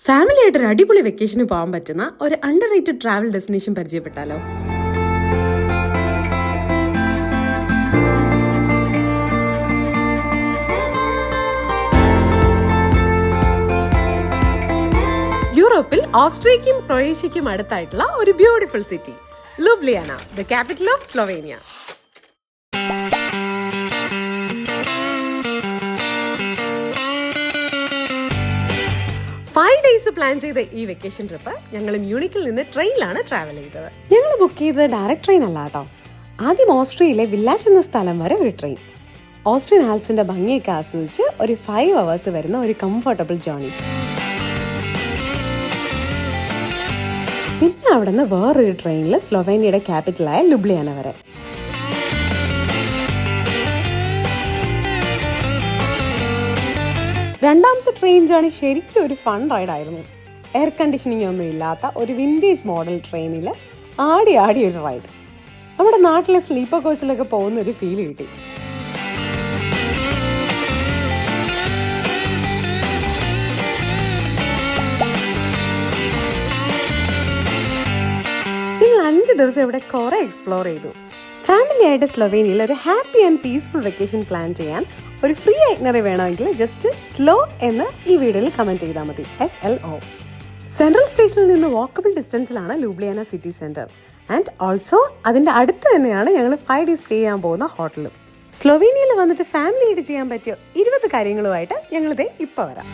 Family ആയിട്ട് ഒരു അടിപൊളി വെക്കേഷന് പോകാൻ പറ്റുന്ന ഒരു അണ്ടർ റേറ്റഡ് ട്രാവൽ ഡെസ്റ്റിനേഷൻ പരിചയപ്പെട്ടാലോ? യൂറോപ്പിൽ ഓസ്ട്രിയയ്ക്കും ക്രൊയേഷ്യയ്ക്കും അടുത്തായിട്ടുള്ള ഒരു beautiful city Ljubljana, the capital of Slovenia. Five days plan ചെയ്ത ഈ വെക്കേഷൻ ട്രിപ്പ് ഞങ്ങൾ മ്യൂണിക്കിൽ നിന്ന് ട്രെയിനിലാണ് ട്രാവൽ ചെയ്തത്. ഞങ്ങൾ ബുക്ക് ചെയ്തത് ഡയറക്റ്റ് ട്രെയിൻ അല്ല കേട്ടോ. ആദ്യം ഓസ്ട്രിയയിലെ വില്ലാച്ച് എന്ന സ്ഥലം വരെ ഒരു ട്രെയിൻ. ഓസ്ട്രിയൻ ആൽപ്സിന്റെ ഭംഗിയൊക്കെ ആസ്വദിച്ച് ഒരു 5 hours വരുന്ന ഒരു കംഫർട്ടബിൾ ജേർണി. പിന്നെ അവിടെ നിന്ന് വേറൊരു ട്രെയിനിൽ സ്ലൊവേനിയയുടെ ക്യാപിറ്റലായ ലുബ്ലിയാന വരെ. രണ്ടാമത്തെ ട്രെയിൻ ജേർണി ശരിക്കും ഒരു ഫൺ റൈഡായിരുന്നു. എയർ കണ്ടീഷനിങ് ഒന്നും ഇല്ലാത്ത ഒരു വിൻറ്റേജ് മോഡൽ ട്രെയിനിൽ ആടി ഒരു റൈഡ്. നമ്മുടെ നാട്ടിലെ സ്ലീപ്പർ കോച്ചിലൊക്കെ പോകുന്ന ഒരു ഫീൽ കിട്ടി. ഞങ്ങൾ 5 ദിവസം ഇവിടെ കുറെ എക്സ്പ്ലോർ ചെയ്തു. ഫാമിലി ആയിട്ട് സ്ലൊവേനിയയിൽ ഒരു happy and peaceful vacation plan ചെയ്യാൻ ഒരു ഫ്രീ ഐറ്റ്നറി വേണമെങ്കിൽ ജസ്റ്റ് സ്ലോ എന്ന് ഈ വീഡിയോയിൽ കമൻറ്റ് ചെയ്താൽ മതി. SLO. സെൻട്രൽ സ്റ്റേഷനിൽ നിന്ന് വാക്കബിൾ ഡിസ്റ്റൻസിലാണ് Ljubljana city centre. And also അതിൻ്റെ അടുത്ത് തന്നെയാണ് ഞങ്ങൾ 5 days സ്റ്റേ ചെയ്യാൻ പോകുന്ന ഹോട്ടലും. സ്ലൊവേനിയയിൽ വന്നിട്ട് ഫാമിലി ആയിട്ട് ചെയ്യാൻ പറ്റിയ 20 കാര്യങ്ങളുമായിട്ട് ഞങ്ങളിതേ ഇപ്പോൾ വരാം.